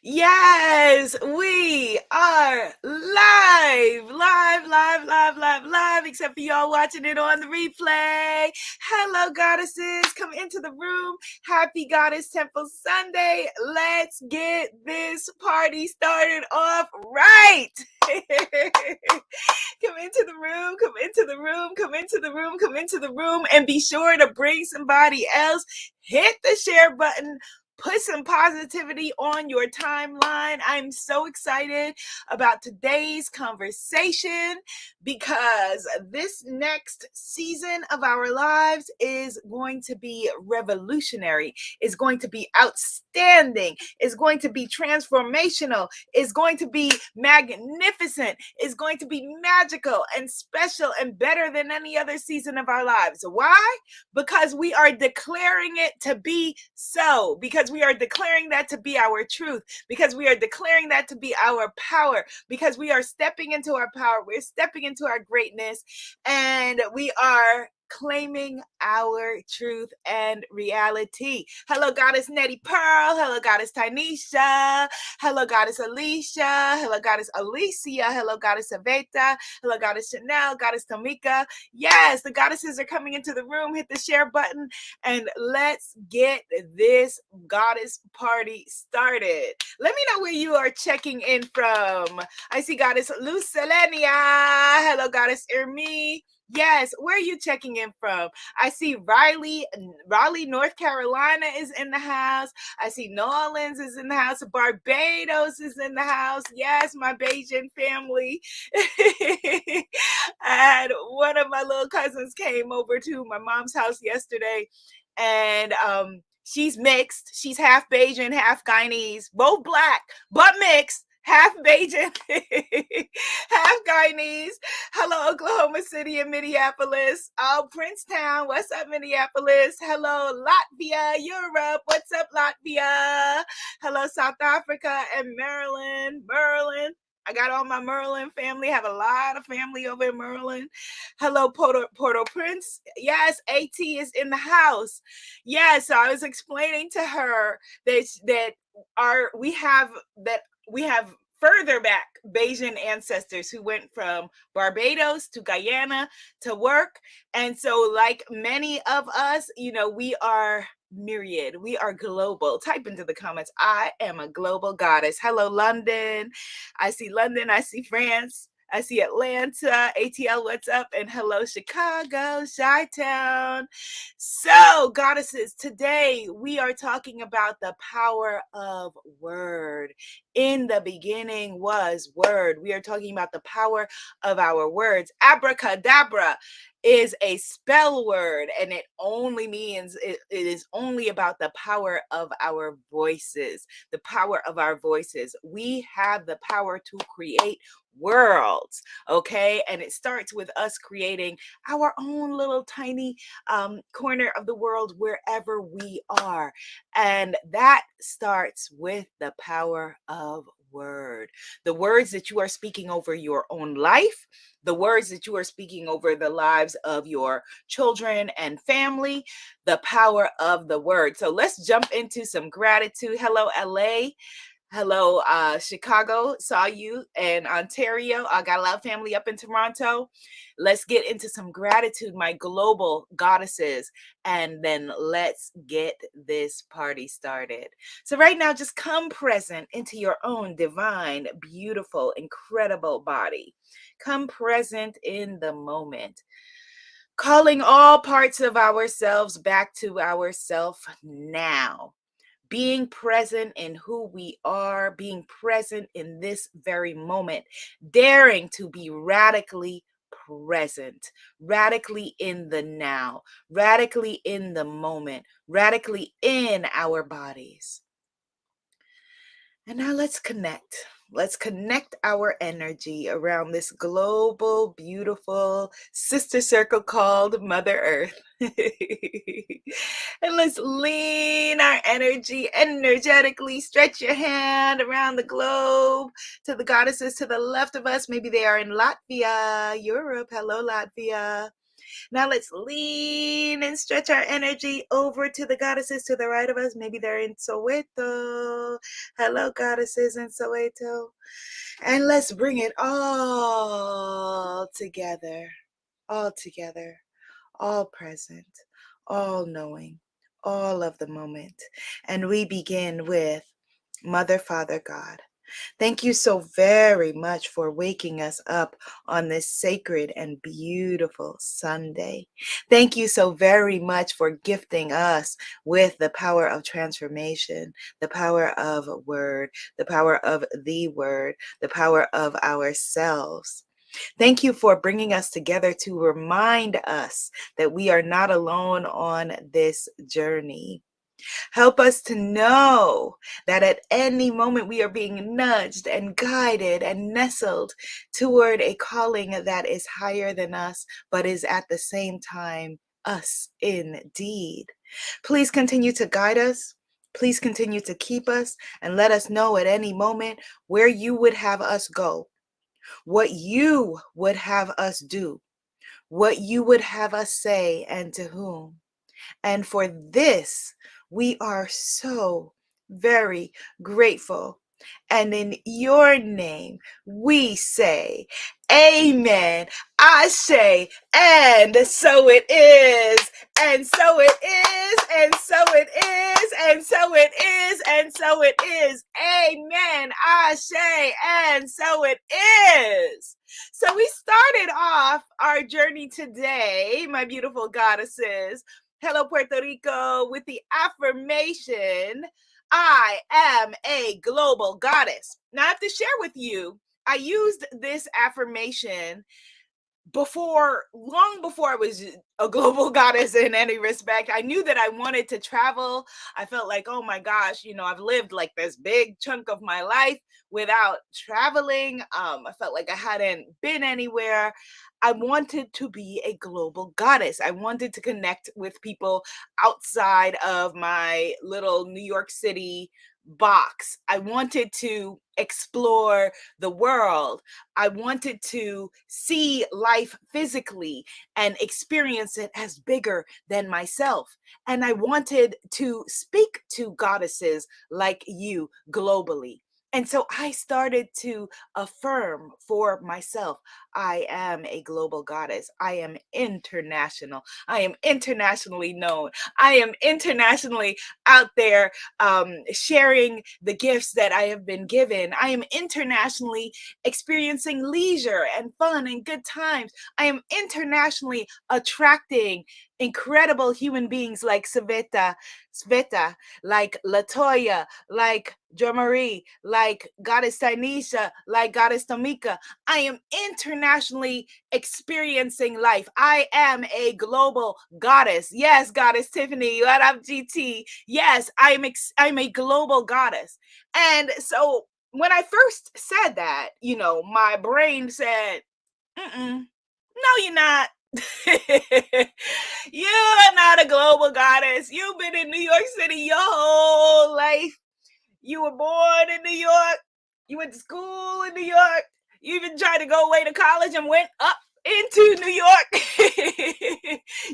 Yes, we are live, except for y'all watching it on the replay. Hello, goddesses. Come into the room. Happy Goddess Temple Sunday. Let's get this party started off right. Come into the room, come into the room, come into the room, come into the room, and be sure to bring somebody else. Hit the share button. Put some positivity on your timeline. I'm so excited about today's conversation because this next season of our lives is going to be revolutionary, is going to be outstanding, is going to be transformational, is going to be magnificent, is going to be magical and special and better than any other season of our lives. Why? Because we are declaring it to be so, because we are declaring that to be our truth, because we are declaring that to be our power, because we are stepping into our power, we're stepping into our greatness, and we are claiming our truth and reality. Hello, Goddess Nettie Pearl. Hello, Goddess Tanisha. Hello, Goddess Alicia. Hello, Goddess Alicia. Hello, Goddess Aveta. Hello, Goddess Chanel. Goddess Tamika. Yes, the goddesses are coming into the room. Hit the share button and let's get this goddess party started. Let me know where you are checking in from. I see Goddess Lucelenia. Hello, Goddess Irmi. Yes, where are you checking in from? I see Raleigh, North Carolina is in the house. I see New Orleans is in the house. Barbados is in the house. Yes, my Bajan family. And one of my little cousins came over to my mom's house yesterday, and she's mixed. She's half Bajan, half Guyanese, both black, but mixed. Half Bajan, half Guyanese. Hello, Oklahoma City and Minneapolis. Oh, Princetown. What's up, Minneapolis? Hello, Latvia, Europe. What's up, Latvia? Hello, South Africa and Maryland. I got all my Maryland family. I have a lot of family over in Maryland. Hello, Port-au-Prince. Yes, AT is in the house. Yes, so I was explaining to her that we have further back Bajan ancestors who went from Barbados to Guyana to work. And so, like many of us, we are myriad. We are global. Type into the comments, I am a global goddess. Hello, London. I see London. I see France. I see Atlanta, ATL, what's up? And hello, Chicago, Chi-Town. So, goddesses, today we are talking about the power of word. In the beginning was word. We are talking about the power of our words. Abracadabra is a spell word, and it only means it is only about the power of our voices. The power of our voices. We have the power to create worlds, okay? And it starts with us creating our own little tiny corner of the world wherever we are. And that starts with the power of word. The words that you are speaking over your own life, the words that you are speaking over the lives of your children and family, the power of the word. So let's jump into some gratitude. Hello, LA. Hello, Chicago, saw you, and Ontario. I got a lot of family up in Toronto. Let's get into some gratitude, my global goddesses, and then let's get this party started. So right now, just come present into your own divine, beautiful, incredible body. Come present in the moment. Calling all parts of ourselves back to ourself now. Being present in who we are, being present in this very moment, daring to be radically present, radically in the now, radically in the moment, radically in our bodies. And now let's connect. Let's connect our energy around this global, beautiful sister circle called Mother Earth. And let's lean our energy energetically. Stretch your hand around the globe to the goddesses to the left of us. Maybe they are in Latvia, Europe. Hello, Latvia. Now let's lean and stretch our energy over to the goddesses to the right of us. Maybe they're in Soweto. Hello, goddesses in Soweto. And let's bring it all together, all present, all knowing, all of the moment. And we begin with Mother, Father, God. Thank you so very much for waking us up on this sacred and beautiful Sunday. Thank you so very much for gifting us with the power of transformation, the power of word, the power of the word, the power of ourselves. Thank you for bringing us together to remind us that we are not alone on this journey. Help us to know that at any moment we are being nudged and guided and nestled toward a calling that is higher than us, but is at the same time us indeed. Please continue to guide us. Please continue to keep us and let us know at any moment where you would have us go, what you would have us do, what you would have us say, and to whom. And for this, we are so very grateful. And in your name, we say, Amen. I say, and so it is, and so it is, and so it is, and so it is, and so it is. Amen. I say, and so it is. So we started off our journey today, my beautiful goddesses. Hello, Puerto Rico, with the affirmation, I am a global goddess. Now, I have to share with you, I used this affirmation long before I was a global goddess in any respect. I knew that I wanted to travel. I felt like, oh my gosh, I've lived like this big chunk of my life without traveling. I felt like I hadn't been anywhere. I wanted to be a global goddess. I wanted to connect with people outside of my little New York City box. I wanted to explore the world. I wanted to see life physically and experience it as bigger than myself. And I wanted to speak to goddesses like you globally. And so I started to affirm for myself, I am a global goddess. I am international. I am internationally known. I am internationally out there sharing the gifts that I have been given. I am internationally experiencing leisure and fun and good times. I am internationally attracting incredible human beings like Sveta, like Latoya, like Jo Marie, like Goddess Tanisha, like Goddess Tamika. I am internationally experiencing life. I am a global goddess. Yes, Goddess Tiffany, what up, GT? Yes, I'm a global goddess. And so when I first said that, my brain said, no, you're not. You are not a global goddess. You've been in New York City your whole life. You were born in New York. You went to school in New York. You even tried to go away to college and went up into New York.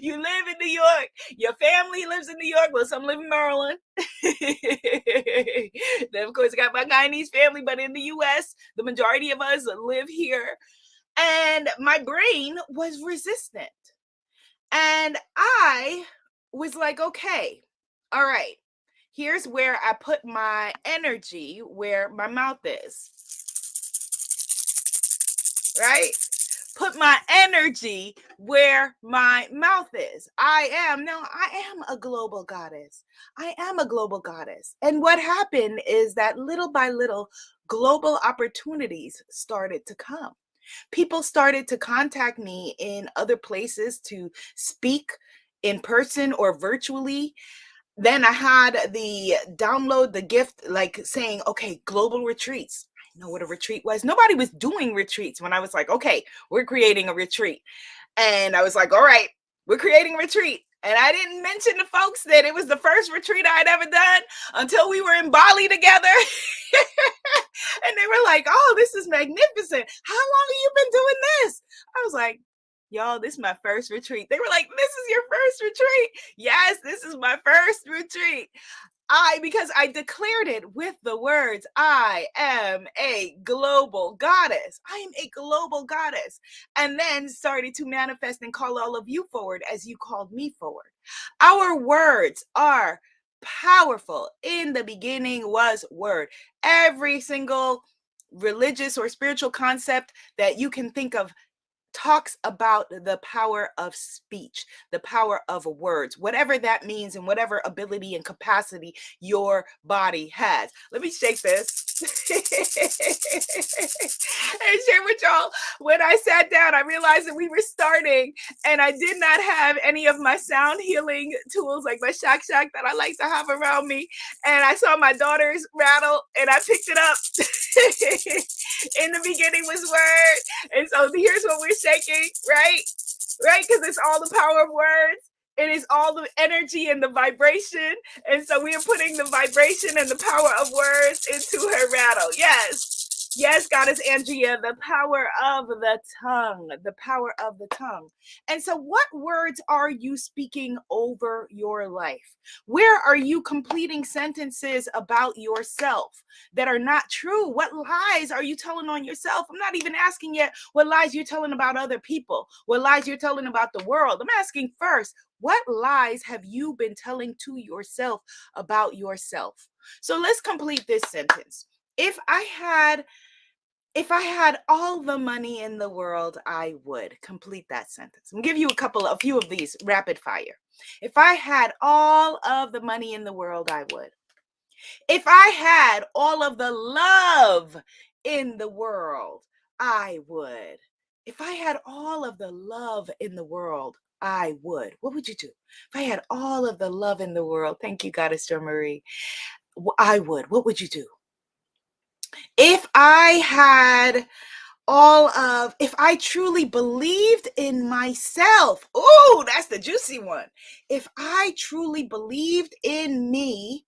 You live in New York. Your family lives in New York. Well, some live in Maryland. Then, of course, I got my Guyanese family, but in the U.S., the majority of us live here. And my brain was resistant. And I was like, okay, all right, here's where I put my energy, where my mouth is, right? Put my energy where my mouth is. I am a global goddess. I am a global goddess. And what happened is that little by little, global opportunities started to come. People started to contact me in other places to speak in person or virtually. Then I had the gift, like saying, okay, global retreats. I know what a retreat was. Nobody was doing retreats when I was like, okay, we're creating a retreat. And I was like, all right, we're creating a retreat. And I didn't mention to folks that it was the first retreat I'd ever done until we were in Bali together. And they were like, oh, this is magnificent. How long have you been doing this? I was like, Y'all, this is my first retreat. They were like, this is your first retreat. Yes, this is my first retreat. Because I declared it with the words, I am a global goddess. I am a global goddess. And then started to manifest and call all of you forward as you called me forward. Our words are powerful. In the beginning was word. Every single religious or spiritual concept that you can think of talks about the power of speech, the power of words, whatever that means, and whatever ability and capacity your body has. Let me shake this and share with y'all. When I sat down, I realized that we were starting, and I did not have any of my sound healing tools like my shack that I like to have around me. And I saw my daughter's rattle, and I picked it up. In the beginning was word. And so here's what we're shaking, right? Right? Because it's all the power of words. It is all the energy and the vibration. And so we are putting the vibration and the power of words into her rattle. Yes. Yes, Goddess Andrea, the power of the tongue, the power of the tongue. And so what words are you speaking over your life? Where are you completing sentences about yourself that are not true? What lies are you telling on yourself? I'm not even asking yet what lies you're telling about other people, what lies you're telling about the world. I'm asking first, what lies have you been telling to yourself about yourself? So let's complete this sentence. If I had all the money in the world, I would. Complete that sentence. I'm gonna give you a few of these rapid fire. If I had all of the money in the world, I would. If I had all of the love in the world, I would. If I had all of the love in the world, I would. What would you do? If I had all of the love in the world, thank you, Goddess Jo Marie, I would. What would you do? If I had if I truly believed in myself, oh, that's the juicy one. If I truly believed in me,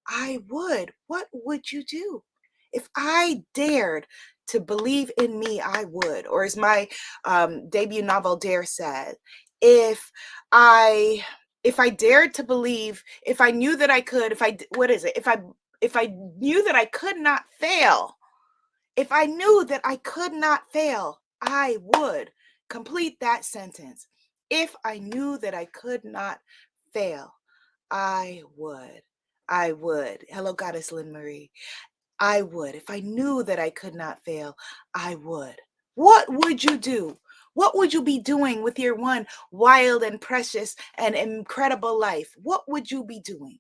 I would. What would you do? If I dared to believe in me, I would. Or as my debut novel Dare said, if I dared to believe, if I knew that I could, if I knew that I could not fail, if I knew that I could not fail, I would. Complete that sentence. If I knew that I could not fail, I would. I would. Hello, Goddess Lynn Marie. I would. If I knew that I could not fail, I would. What would you do? What would you be doing with your one wild and precious and incredible life? What would you be doing?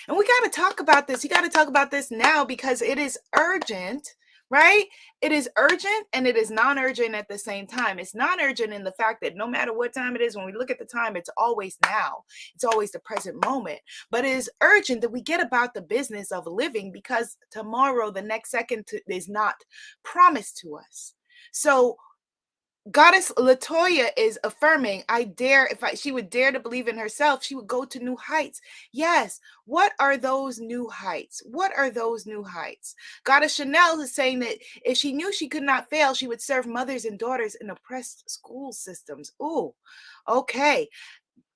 And we got to talk about this. You got to talk about this now because it is urgent, right? It is urgent and it is non-urgent at the same time. It's non-urgent in the fact that no matter what time it is, when we look at the time, it's always now. It's always the present moment. But it is urgent that we get about the business of living because tomorrow, the next second is not promised to us. So Goddess Latoya is affirming, she would dare to believe in herself, she would go to new heights. Yes. What are those new heights? What are those new heights? Goddess Chanel is saying that if she knew she could not fail, she would serve mothers and daughters in oppressed school systems. Ooh, okay.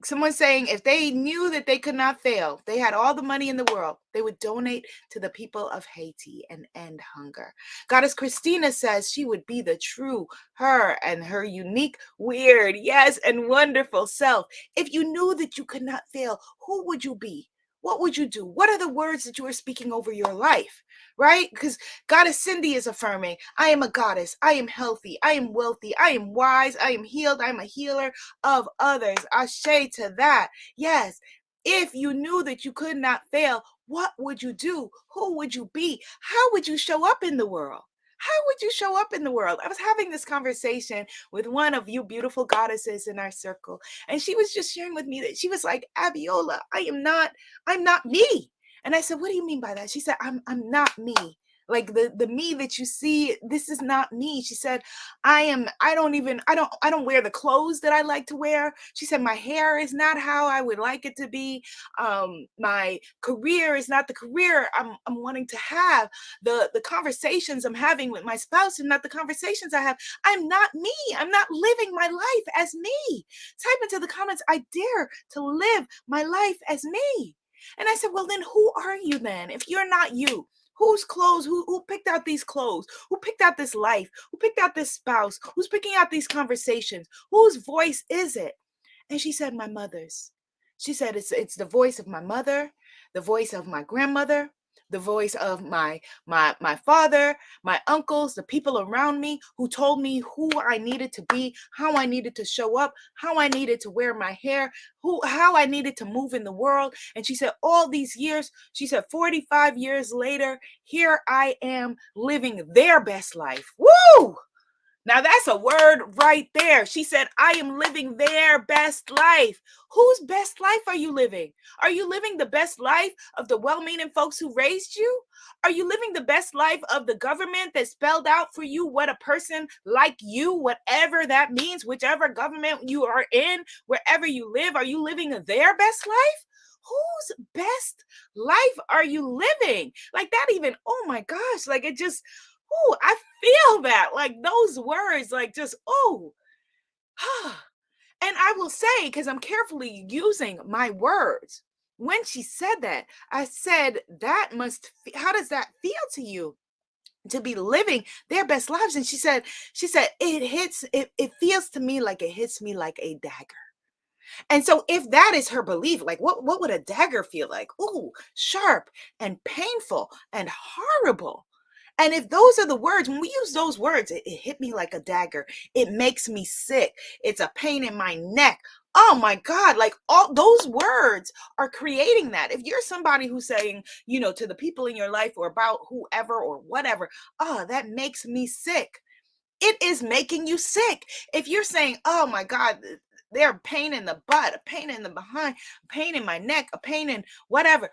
Someone saying if they knew that they could not fail, they had all the money in the world, they would donate to the people of Haiti and end hunger. Goddess Christina says she would be the true her and her unique, weird, yes, and wonderful self. If you knew that you could not fail, who would you be? What would you do? What are the words that you are speaking over your life? Right? Because Goddess Cindy is affirming, I am a goddess. I am healthy. I am wealthy. I am wise. I am healed. I am a healer of others. Ashe to that. Yes. If you knew that you could not fail, what would you do? Who would you be? How would you show up in the world? How would you show up in the world? I was having this conversation with one of you beautiful goddesses in our circle, and she was just sharing with me that she was like, I'm not me. And I said, what do you mean by that? She said, I'm not me. Like the me that you see, this is not me. She said, I don't wear the clothes that I like to wear. She said, my hair is not how I would like it to be. My career is not the career I'm wanting to have. The conversations I'm having with my spouse are not the conversations I have. I'm not me. I'm not living my life as me. Type into the comments, I dare to live my life as me. And I said, well, then who are you then? If you're not you, whose clothes, who picked out these clothes? Who picked out this life? Who picked out this spouse? Who's picking out these conversations? Whose voice is it? And she said, my mother's. She said, it's the voice of my mother, the voice of my grandmother, the voice of my father, my uncles, the people around me who told me who I needed to be, how I needed to show up, how I needed to wear my hair, how I needed to move in the world. And she said, all these years, she said, 45 years later, here I am living their best life. Woo! Now that's a word right there. She said, I am living their best life. Whose best life are you living? Are you living the best life of the well-meaning folks who raised you? Are you living the best life of the government that spelled out for you what a person like you, whatever that means, whichever government you are in, wherever you live, are you living their best life? Whose best life are you living? Like that even, oh my gosh, like it just, oh, I feel that, like those words, like just, oh, and I will say, because I'm carefully using my words, when she said that, I said, how does that feel to you? To be living their best lives? And she said, it feels to me like it hits me like a dagger. And so if that is her belief, like what would a dagger feel like? Ooh, sharp and painful and horrible. And if those are the words, when we use those words, it hit me like a dagger. It makes me sick. It's a pain in my neck. Oh my God, like all those words are creating that. If you're somebody who's saying, to the people in your life or about whoever or whatever, oh, that makes me sick. It is making you sick. If you're saying, oh my God, they're a pain in the butt, a pain in the behind, a pain in my neck, a pain in whatever,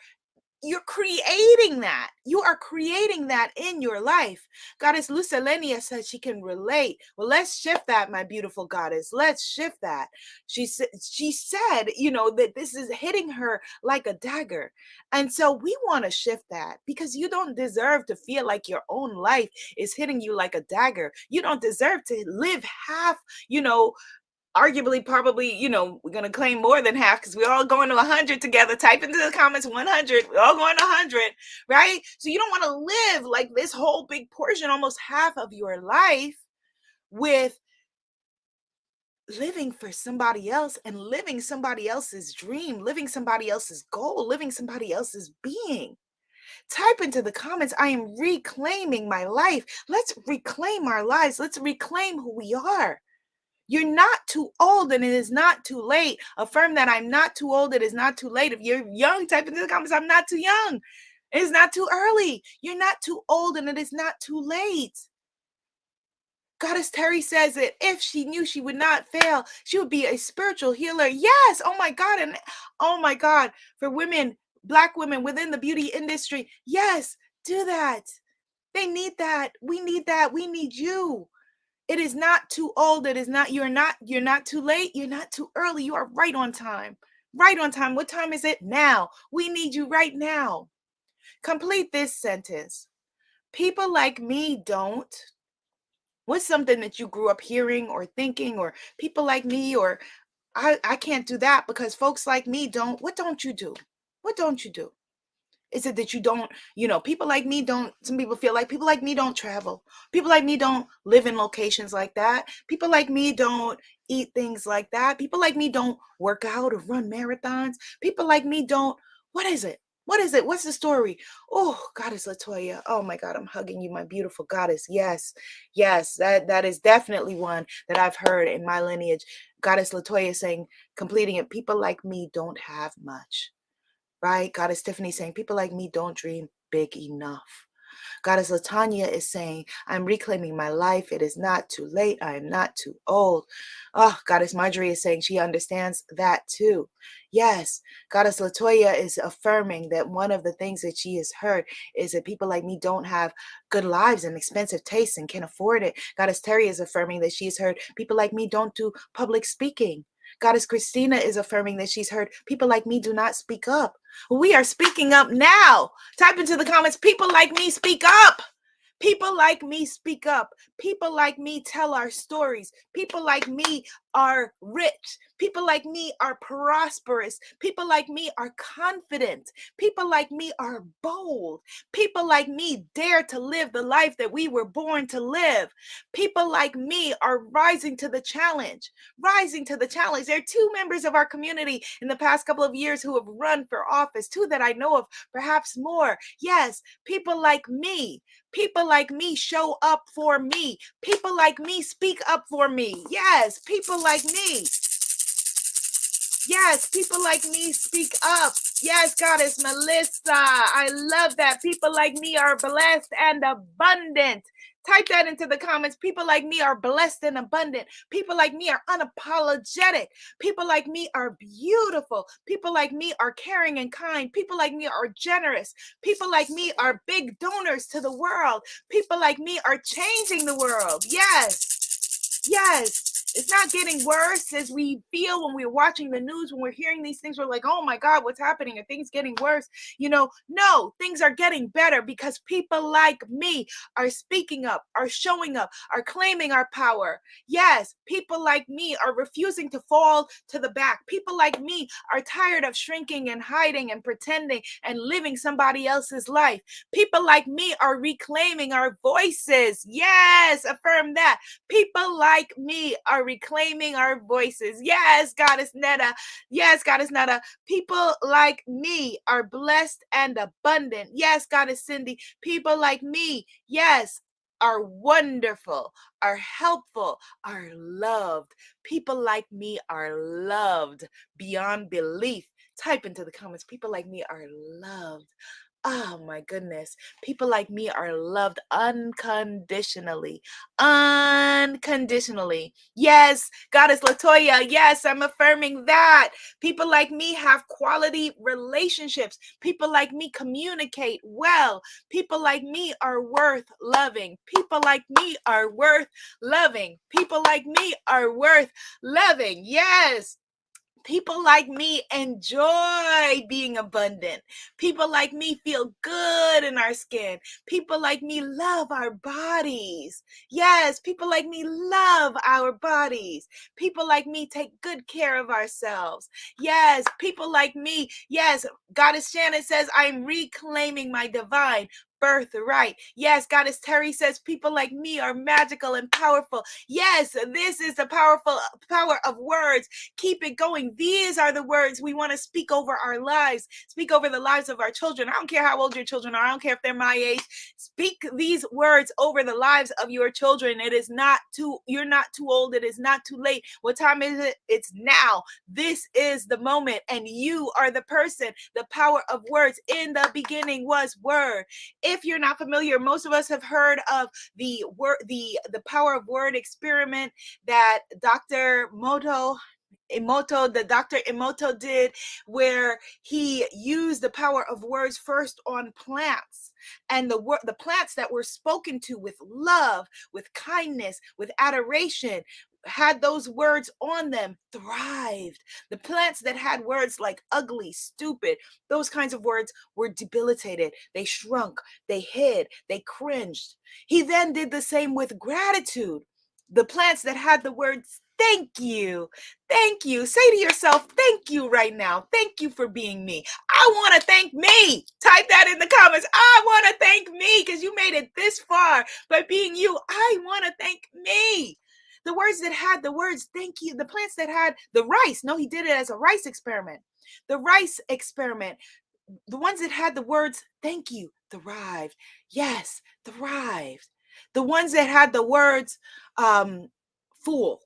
you're creating that. You are creating that in your life. Goddess Lucelenia says she can relate. Well, let's shift that, my beautiful goddess. Let's shift that. She said, that this is hitting her like a dagger. And so we want to shift that because you don't deserve to feel like your own life is hitting you like a dagger. You don't deserve to live half, arguably, probably, we're going to claim more than half because we're all going to 100 together. Type into the comments 100. We're all going to 100, right? So you don't want to live like this whole big portion, almost half of your life, with living for somebody else and living somebody else's dream, living somebody else's goal, living somebody else's being. Type into the comments, I am reclaiming my life. Let's reclaim our lives. Let's reclaim who we are. You're not too old and it is not too late. Affirm that I'm not too old. It is not too late. If you're young, type into the comments, I'm not too young. It is not too early. You're not too old and it is not too late. Goddess Terry says that if she knew she would not fail, she would be a spiritual healer. Yes. Oh my God. And oh my God, for women, Black women within the beauty industry. Yes, do that. They need that. We need that. We need you. It is not too old. You're not too late. You're not too early. You are right on time. Right on time. What time is it now? We need you right now. Complete this sentence. People like me don't. What's something that you grew up hearing or thinking, or people like me, or I can't do that because folks like me don't. What don't you do? What don't you do? Is it that you don't, people like me don't, some people feel like people like me don't travel. People like me don't live in locations like that. People like me don't eat things like that. People like me don't work out or run marathons. People like me don't, what is it? What is it? What's the story? Oh, Goddess Latoya. Oh my God, I'm hugging you, my beautiful goddess. Yes, yes, that is definitely one that I've heard in my lineage. Goddess Latoya saying, completing it, people like me don't have much. Right? Goddess Tiffany saying, people like me don't dream big enough. Goddess Latanya is saying, I'm reclaiming my life. It is not too late. I am not too old. Oh, Goddess Marjorie is saying she understands that too. Yes, Goddess Latoya is affirming that one of the things that she has heard is that people like me don't have good lives and expensive tastes and can afford it. Goddess Terry is affirming that she's heard people like me don't do public speaking. Goddess Christina is affirming that she's heard people like me do not speak up. We are speaking up now. Type into the comments, people like me speak up. People like me speak up. People like me tell our stories. People like me are rich. People like me are prosperous. People like me are confident. People like me are bold. People like me dare to live the life that we were born to live. People like me are rising to the challenge. Rising to the challenge. There are two members of our community in the past couple of years who have run for office, two that I know of, perhaps more. Yes, people like me. People like me show up for me. People like me speak up for me. Yes, people like me. Yes, people like me speak up. Yes, Goddess Melissa. I love that. People like me are blessed and abundant. Type that into the comments. People like me are blessed and abundant. People like me are unapologetic. People like me are beautiful. People like me are caring and kind. People like me are generous. People like me are big donors to the world. People like me are changing the world. Yes. Yes. It's not getting worse as we feel when we're watching the news, when we're hearing these things. We're like, oh my God, what's happening? Are things getting worse? No, things are getting better because people like me are speaking up, are showing up, are claiming our power. Yes, people like me are refusing to fall to the back. People like me are tired of shrinking and hiding and pretending and living somebody else's life. People like me are reclaiming our voices. Yes, affirm that. People like me are reclaiming our voices. Yes, Goddess Netta. Yes, Goddess Netta. People like me are blessed and abundant. Yes, Goddess Cindy. People like me, yes, are wonderful, are helpful, are loved. People like me are loved beyond belief. Type into the comments, people like me are loved. Oh my goodness. People like me are loved unconditionally. Unconditionally. Yes, Goddess Latoya. Yes, I'm affirming that. People like me have quality relationships. People like me communicate well. People like me are worth loving. People like me are worth loving. People like me are worth loving. Yes. People like me enjoy being abundant. People like me feel good in our skin. People like me love our bodies. Yes, people like me love our bodies. People like me take good care of ourselves. Yes, people like me. Yes, Goddess Shannon says, I'm reclaiming my divine birthright. Yes, Goddess Terry says, people like me are magical and powerful. Yes, this is the powerful power of words. Keep it going. These are the words we want to speak over our lives, speak over the lives of our children. I don't care how old your children are. I don't care if they're my age. Speak these words over the lives of your children. You're not too old. It is not too late. What time is it? It's now. This is the moment, and you are the person. The power of words. In the beginning was word. If you're not familiar, most of us have heard of the power of word experiment that Dr. Emoto did, where he used the power of words first on plants, and the plants that were spoken to with love, with kindness, with adoration, had those words on them, thrived. The plants that had words like ugly, stupid, those kinds of words were debilitated. They shrunk, they hid, they cringed. He then did the same with gratitude. The plants that had the words thank you. Thank you. Say to yourself, thank you right now. Thank you for being me. I want to thank me. Type that in the comments. I want to thank me because you made it this far by being you. I want to thank me. The words that had the words thank you, the plants that had the rice. No, he did it as a rice experiment. The rice experiment. The ones that had the words thank you thrived. Yes, thrived. The ones that had the words fool,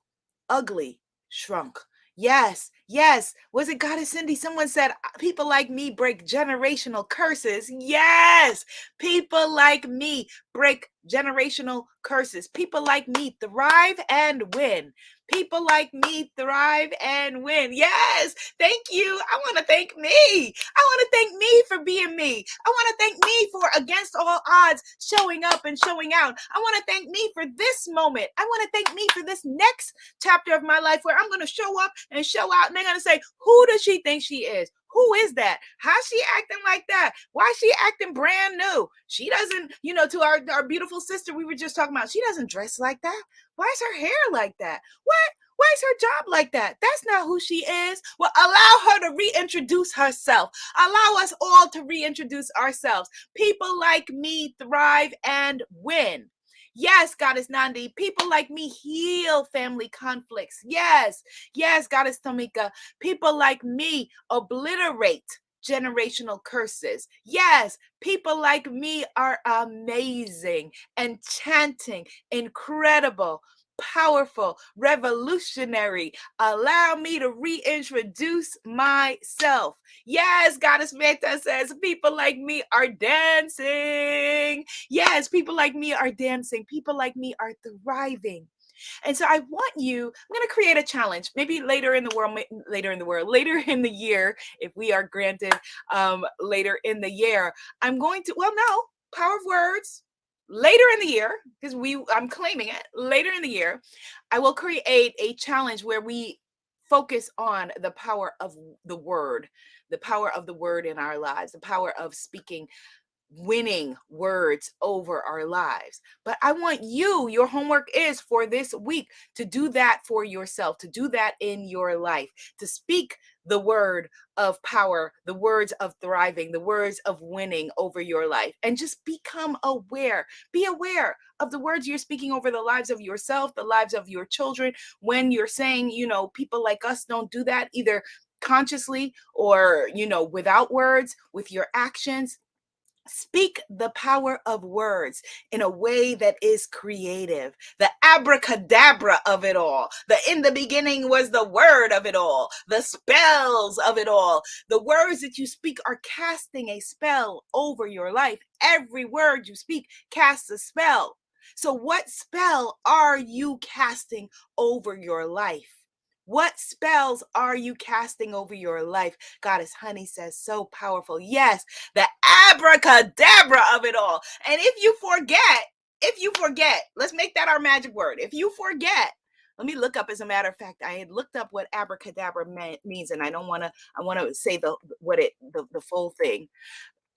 ugly, shrunk. Yes, Yes. Was it Goddess Cindy? Someone said, people like me break generational curses. Yes. People like me break generational curses. People like me thrive and win. People like me thrive and win. Yes. Thank you. I want to thank me. I want to thank me for being me. I want to thank me for against all odds showing up and showing out. I want to thank me for this moment. I want to thank me for this next chapter of my life where I'm going to show up and show out. And they're going to say, who does she think she is? Who is that? How's she acting like that? Why is she acting brand new? She doesn't, to our beautiful sister we were just talking about, she doesn't dress like that. Why is her hair like that? What? Why is her job like that? That's not who she is. Well, allow her to reintroduce herself. Allow us all to reintroduce ourselves. People like me thrive and win. Yes, Goddess Nandi, people like me heal family conflicts. Yes, yes, Goddess Tamika, people like me obliterate generational curses. Yes, people like me are amazing, enchanting, incredible, powerful, revolutionary. Allow me to reintroduce myself. Yes, Goddess Meta says people like me are dancing. Yes, people like me are dancing. People like me are thriving. And so I want you, I'm going to create a challenge, maybe later in the later in the year, if we are granted later in the year, I'm going to, power of words, later in the year, because I'm claiming it, later in the year, I will create a challenge where we focus on the power of the power of the word in our lives, the power of speaking winning words over our lives. But I want your homework is for this week to do that for yourself, to do that in your life, to speak the word of power, the words of thriving, the words of winning over your life, and just become aware. Be aware of the words you're speaking over the lives of yourself, the lives of your children. When you're saying, people like us don't do that either consciously or, without words, with your actions. Speak the power of words in a way that is creative. The abracadabra of it all. The in the beginning was the word of it all. The spells of it all. The words that you speak are casting a spell over your life. Every word you speak casts a spell. So what spell are you casting over your life? What spells are you casting over your life? Goddess Honey says, so powerful. Yes, the abracadabra of it all. And if you forget, let's make that our magic word. If you forget, let me look up. As a matter of fact, I had looked up what abracadabra means, and I want to say the full thing.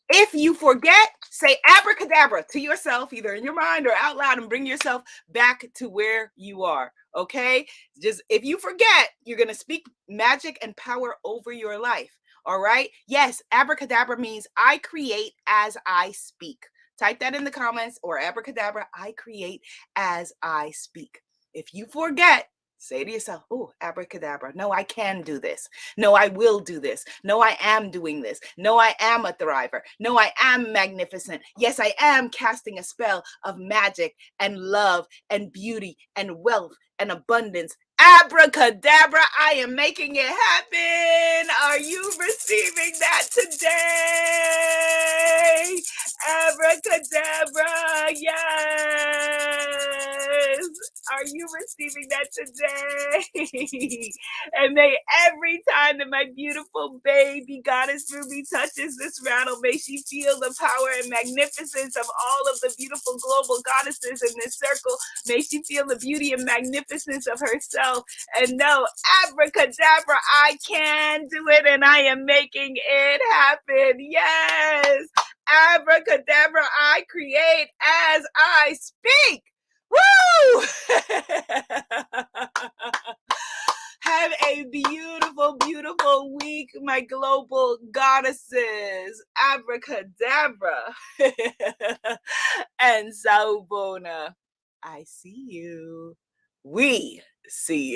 If you forget, say abracadabra to yourself, either in your mind or out loud, and bring yourself back to where you are. Okay? Just if you forget, you're going to speak magic and power over your life. All right? Yes, abracadabra means I create as I speak. Type that in the comments, or abracadabra, I create as I speak. If you forget, say to yourself, oh, abracadabra. No, I can do this. No, I will do this. No, I am doing this. No, I am a thriver. No, I am magnificent. Yes, I am casting a spell of magic and love and beauty and wealth and abundance. Abracadabra, I am making it happen. Are you receiving that today? Abracadabra, yes. Are you receiving that today? And may every time that my beautiful baby Goddess Ruby touches this rattle, may she feel the power and magnificence of all of the beautiful global goddesses in this circle. May she feel the beauty and magnificence of herself and know, abracadabra, I can do it and I am making it happen. Yes. Abracadabra, I create as I speak. Woo! Have a beautiful, beautiful week, my global goddesses. Abracadabra. And Sawubona. I see you. We see you.